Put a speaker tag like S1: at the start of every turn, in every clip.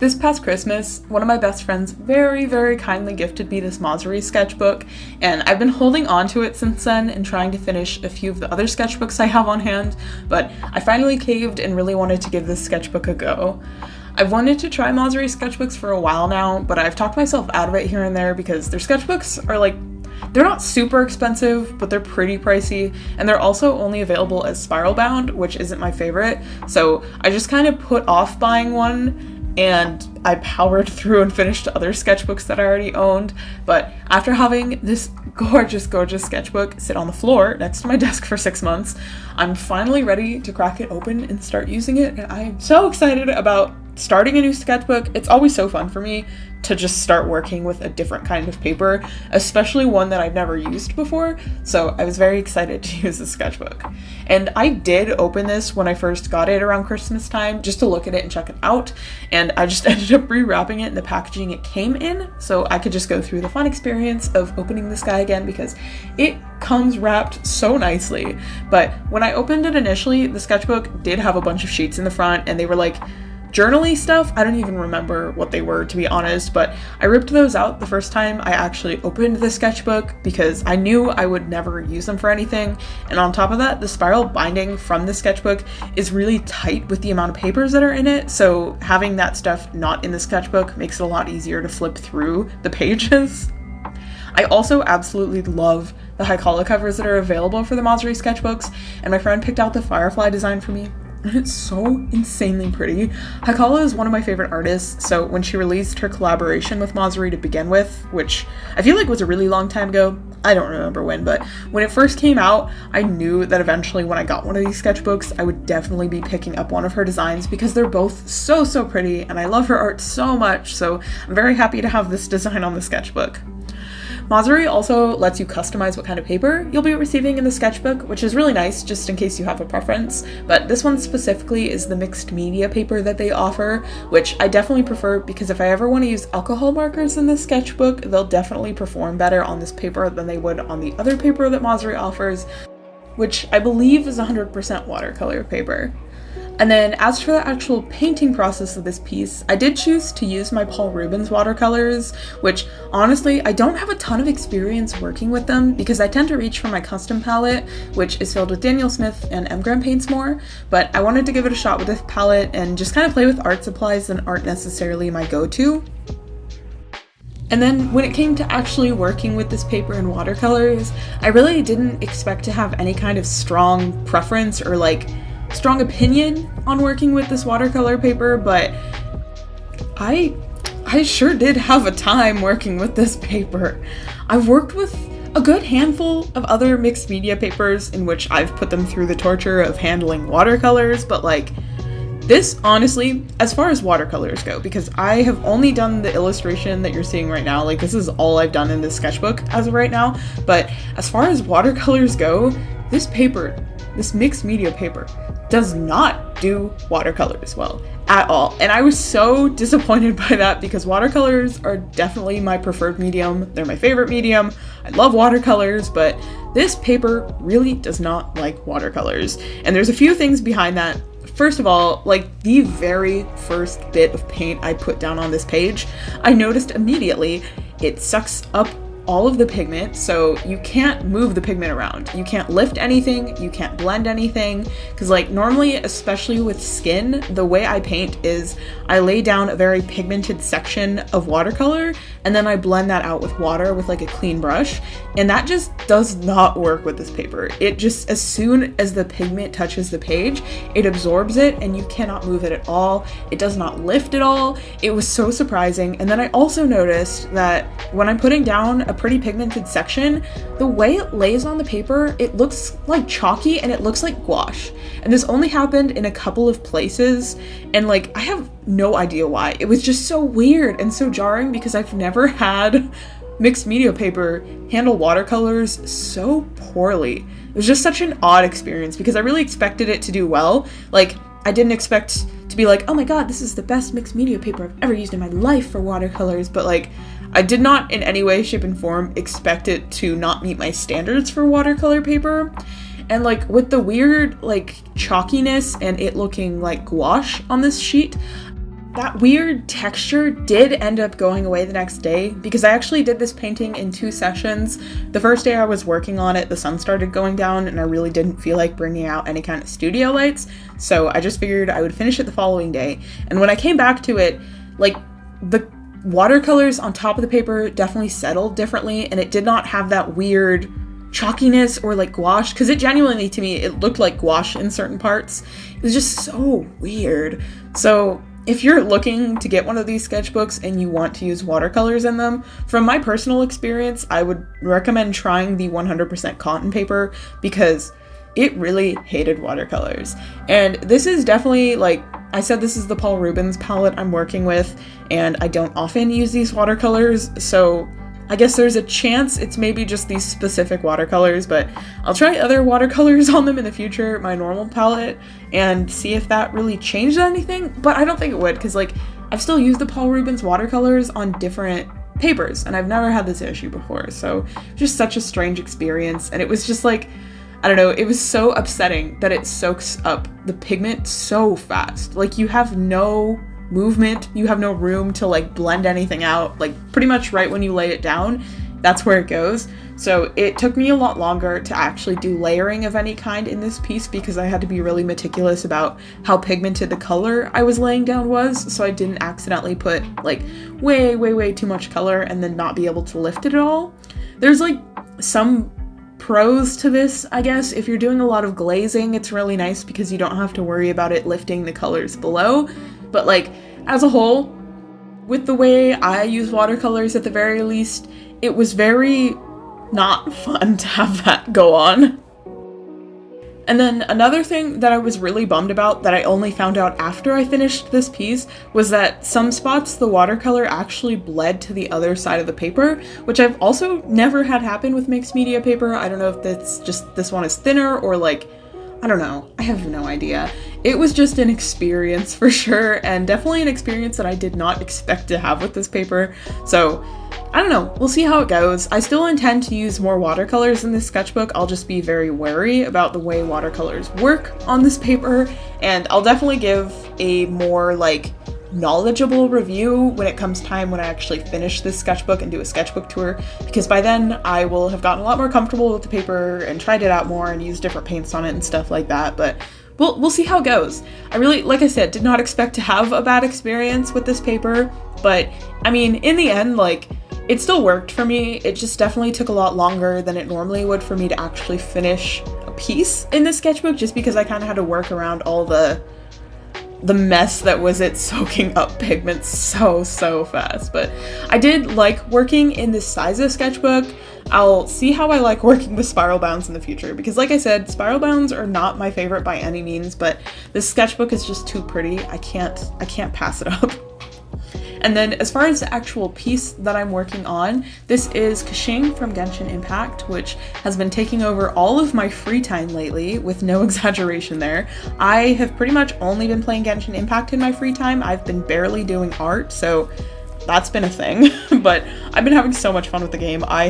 S1: This past Christmas, one of my best friends very, very kindly gifted me this Mossery sketchbook, and I've been holding on to it since then and trying to finish a few of the other sketchbooks I have on hand, but I finally caved and really wanted to give this sketchbook a go. I've wanted to try Mossery sketchbooks for a while now, but I've talked myself out of it here and there because their sketchbooks are they're not super expensive, but they're pretty pricey, and they're also only available as spiral bound, which isn't my favorite, so I just kind of put off buying one, and I powered through and finished other sketchbooks that I already owned. But after having this gorgeous, gorgeous sketchbook sit on the floor next to my desk for 6 months, I'm finally ready to crack it open and start using it, and I'm so excited about starting a new sketchbook. It's always so fun for me to just start working with a different kind of paper, especially one that I've never used before, so I was very excited to use this sketchbook. And I did open this when I first got it around Christmas time, just to look at it and check it out, and I just ended up rewrapping it in the packaging it came in, so I could just go through the fun experience of opening this guy again because it comes wrapped so nicely. But when I opened it initially, the sketchbook did have a bunch of sheets in the front, and they were like journal-y stuff. I don't even remember what they were, to be honest, but I ripped those out the first time I actually opened the sketchbook because I knew I would never use them for anything. And on top of that, the spiral binding from the sketchbook is really tight with the amount of papers that are in it, so having that stuff not in the sketchbook makes it a lot easier to flip through the pages. I also absolutely love the Hikala covers that are available for the Mossery sketchbooks, and my friend picked out the firefly design for me. And it's so insanely pretty. Hikala is one of my favorite artists, so when she released her collaboration with Mossery to begin with, which I feel like was a really long time ago, I don't remember when, but when it first came out, I knew that eventually when I got one of these sketchbooks, I would definitely be picking up one of her designs because they're both so, so pretty, and I love her art so much, so I'm very happy to have this design on the sketchbook. Mossery also lets you customize what kind of paper you'll be receiving in the sketchbook, which is really nice just in case you have a preference, but this one specifically is the mixed media paper that they offer, which I definitely prefer because if I ever want to use alcohol markers in this sketchbook, they'll definitely perform better on this paper than they would on the other paper that Mossery offers, which I believe is 100% watercolor paper. And then as for the actual painting process of this piece, I did choose to use my Paul Rubens watercolors, which honestly, I don't have a ton of experience working with them because I tend to reach for my custom palette, which is filled with Daniel Smith and M. Graham paints more, but I wanted to give it a shot with this palette and just kind of play with art supplies that aren't necessarily my go-to. And then when it came to actually working with this paper in watercolors, I really didn't expect to have any kind of strong preference or strong opinion on working with this watercolor paper, but I sure did have a time working with this paper. I've worked with a good handful of other mixed media papers in which I've put them through the torture of handling watercolors, but this, honestly, as far as watercolors go, because I have only done the illustration that you're seeing right now, this is all I've done in this sketchbook as of right now, but as far as watercolors go, this paper, this mixed media paper, does not do watercolors well at all. And I was so disappointed by that because watercolors are definitely my preferred medium. They're my favorite medium. I love watercolors, but this paper really does not like watercolors. And there's a few things behind that. First of all, the very first bit of paint I put down on this page, I noticed immediately it sucks up all of the pigment, so you can't move the pigment around. You can't lift anything, you can't blend anything, because normally, especially with skin, the way I paint is I lay down a very pigmented section of watercolor, and then I blend that out with water with a clean brush, and that just does not work with this paper. It just, as soon as the pigment touches the page, it absorbs it, and you cannot move it at all. It does not lift at all. It was so surprising. And then I also noticed that when I'm putting down a pretty pigmented section, the way it lays on the paper, it looks like chalky and it looks like gouache. And this only happened in a couple of places, and I have no idea why. It was just so weird and so jarring because I've never had mixed media paper handle watercolors so poorly. It was just such an odd experience because I really expected it to do well. I didn't expect to be oh my god, this is the best mixed media paper I've ever used in my life for watercolors, but I did not in any way, shape, and form expect it to not meet my standards for watercolor paper. And with the weird chalkiness and it looking like gouache on this sheet, that weird texture did end up going away the next day because I actually did this painting in 2 sessions. The first day I was working on it, the sun started going down and I really didn't feel like bringing out any kind of studio lights, so I just figured I would finish it the following day. And when I came back to it, like, the watercolors on top of the paper definitely settled differently, and it did not have that weird chalkiness or like gouache, because it genuinely, to me, it looked like gouache in certain parts. It was just so weird. So if you're looking to get one of these sketchbooks and you want to use watercolors in them, from my personal experience, I would recommend trying the 100% cotton paper because it really hated watercolors. And this is definitely, like I said, this is the Paul Rubens palette I'm working with, and I don't often use these watercolors, so I guess there's a chance it's maybe just these specific watercolors, but I'll try other watercolors on them in the future, my normal palette, and see if that really changed anything, but I don't think it would, because like, I've still used the Paul Rubens watercolors on different papers, and I've never had this issue before, so just such a strange experience, and it was just like, I don't know, it was so upsetting that it soaks up the pigment so fast. Like, you have no movement, you have no room to like blend anything out, like pretty much right when you lay it down, that's where it goes. So it took me a lot longer to actually do layering of any kind in this piece because I had to be really meticulous about how pigmented the color I was laying down was, so I didn't accidentally put like way too much color and then not be able to lift it at all. There's like some pros to this, I guess. If you're doing a lot of glazing, it's really nice because you don't have to worry about it lifting the colors below. But like, as a whole, with the way I use watercolors at the very least, it was very not fun to have that go on. And then another thing that I was really bummed about that I only found out after I finished this piece was that some spots the watercolor actually bled to the other side of the paper, which I've also never had happen with mixed media paper. I don't know if that's just this one is thinner or like, I don't know. I have no idea. It was just an experience for sure, and definitely an experience that I did not expect to have with this paper. So I don't know, we'll see how it goes. I still intend to use more watercolors in this sketchbook. I'll just be very wary about the way watercolors work on this paper, and I'll definitely give a more like knowledgeable review when it comes time when I actually finish this sketchbook and do a sketchbook tour, because by then I will have gotten a lot more comfortable with the paper and tried it out more and used different paints on it and stuff like that. But we'll see how it goes. I really, like I said, did not expect to have a bad experience with this paper, but I mean, in the end, like, it still worked for me. It just definitely took a lot longer than it normally would for me to actually finish a piece in this sketchbook, just because I kind of had to work around all the mess that was it soaking up pigment so fast. But I did like working in this size of sketchbook. I'll see how I like working with spiral bounds in the future, because like I said, spiral bounds are not my favorite by any means, but this sketchbook is just too pretty. I can't pass it up. And then as far as the actual piece that I'm working on, this is Kashing from Genshin Impact, which has been taking over all of my free time lately, with no exaggeration there. I have pretty much only been playing Genshin Impact in my free time. I've been barely doing art, so that's been a thing. But I've been having so much fun with the game. I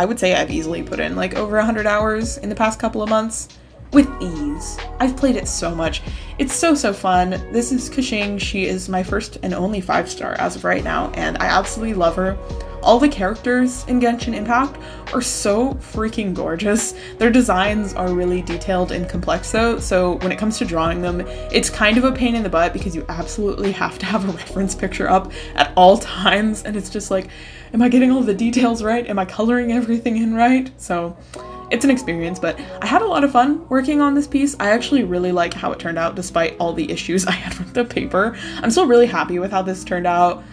S1: would say I've easily put in like over 100 hours in the past couple of months. With ease. I've played it so much. It's so fun. This is Kashing. She is my first and only 5-star as of right now, and I absolutely love her. All the characters in Genshin Impact are so freaking gorgeous. Their designs are really detailed and complex though, so when it comes to drawing them, it's kind of a pain in the butt because you absolutely have to have a reference picture up at all times, and it's just like, am I getting all the details right? Am I coloring everything in right? So it's an experience, but I had a lot of fun working on this piece. I actually really like how it turned out despite all the issues I had with the paper. I'm still really happy with how this turned out.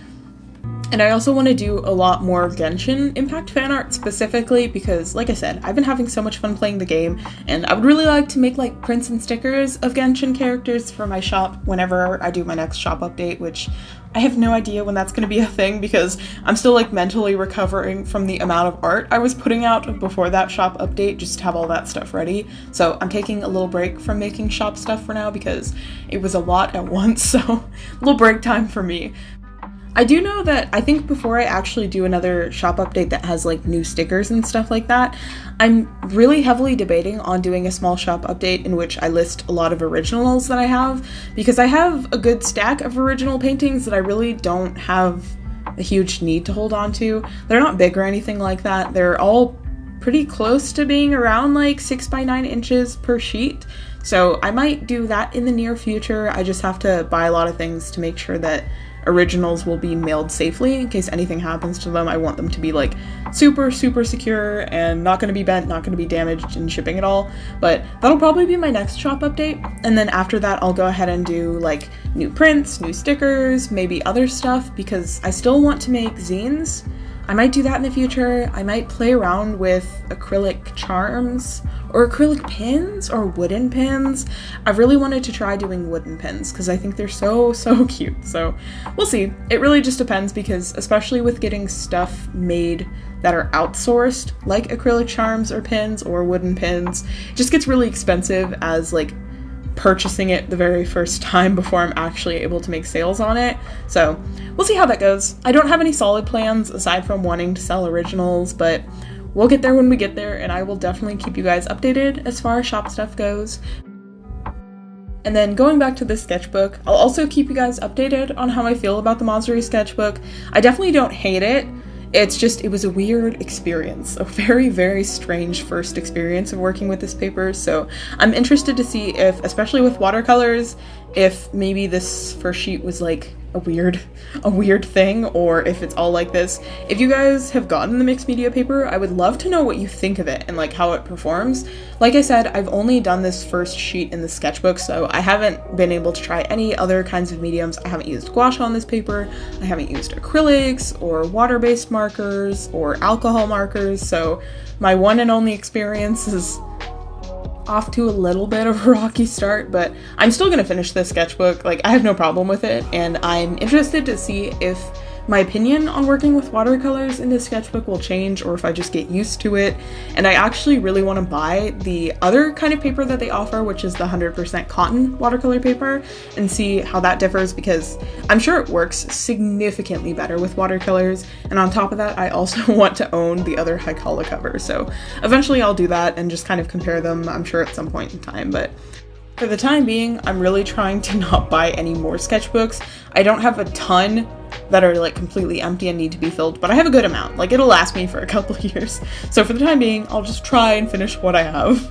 S1: And I also want to do a lot more Genshin Impact fan art specifically because, like I said, I've been having so much fun playing the game, and I would really like to make like prints and stickers of Genshin characters for my shop whenever I do my next shop update, which I have no idea when that's going to be a thing because I'm still like mentally recovering from the amount of art I was putting out before that shop update just to have all that stuff ready. So I'm taking a little break from making shop stuff for now because it was a lot at once, so a little break time for me. I do know that I think before I actually do another shop update that has like new stickers and stuff like that, I'm really heavily debating on doing a small shop update in which I list a lot of originals that I have, because I have a good stack of original paintings that I really don't have a huge need to hold on to. They're not big or anything like that. They're all pretty close to being around like 6 by 9 inches per sheet. So I might do that in the near future. I just have to buy a lot of things to make sure that originals will be mailed safely in case anything happens to them. I want them to be like super secure and not going to be bent, not going to be damaged in shipping at all. But that'll probably be my next shop update. And then after that, I'll go ahead and do like new prints, new stickers, maybe other stuff, because I still want to make zines. I might do that in the future. I might play around with acrylic charms or acrylic pins or wooden pins. I've really wanted to try doing wooden pins because I think they're so cute. So we'll see. It really just depends, because especially with getting stuff made that are outsourced, like acrylic charms or pins or wooden pins, it just gets really expensive as like purchasing it the very first time before I'm actually able to make sales on it. So we'll see how that goes. I don't have any solid plans aside from wanting to sell originals, but we'll get there when we get there, and I will definitely keep you guys updated as far as shop stuff goes. And then going back to this sketchbook, I'll also keep you guys updated on how I feel about the Mossery sketchbook. I definitely don't hate it. It's just, it was a weird experience, a very strange first experience of working with this paper. So I'm interested to see if, especially with watercolors, if maybe this first sheet was like a weird thing, or if it's all like this. If you guys have gotten the mixed media paper, I would love to know what you think of it and like how it performs. Like I said, I've only done this first sheet in the sketchbook, so I haven't been able to try any other kinds of mediums. I haven't used gouache on this paper. I haven't used acrylics or water-based markers or alcohol markers, so my one and only experience is off to a little bit of a rocky start, but I'm still gonna finish this sketchbook. Like, I have no problem with it, and I'm interested to see if my opinion on working with watercolors in this sketchbook will change, or if I just get used to it. And I actually really want to buy the other kind of paper that they offer, which is the 100% cotton watercolor paper, and see how that differs, because I'm sure it works significantly better with watercolors. And on top of that, I also want to own the other Hikala cover, so eventually I'll do that and just kind of compare them, I'm sure, at some point in time. But for the time being, I'm really trying to not buy any more sketchbooks. I don't have a ton that are like completely empty and need to be filled, but I have a good amount. Like, it'll last me for a couple of years. So for the time being, I'll just try and finish what I have.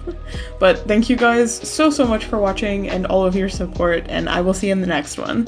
S1: But thank you guys so much for watching and all of your support, and I will see you in the next one.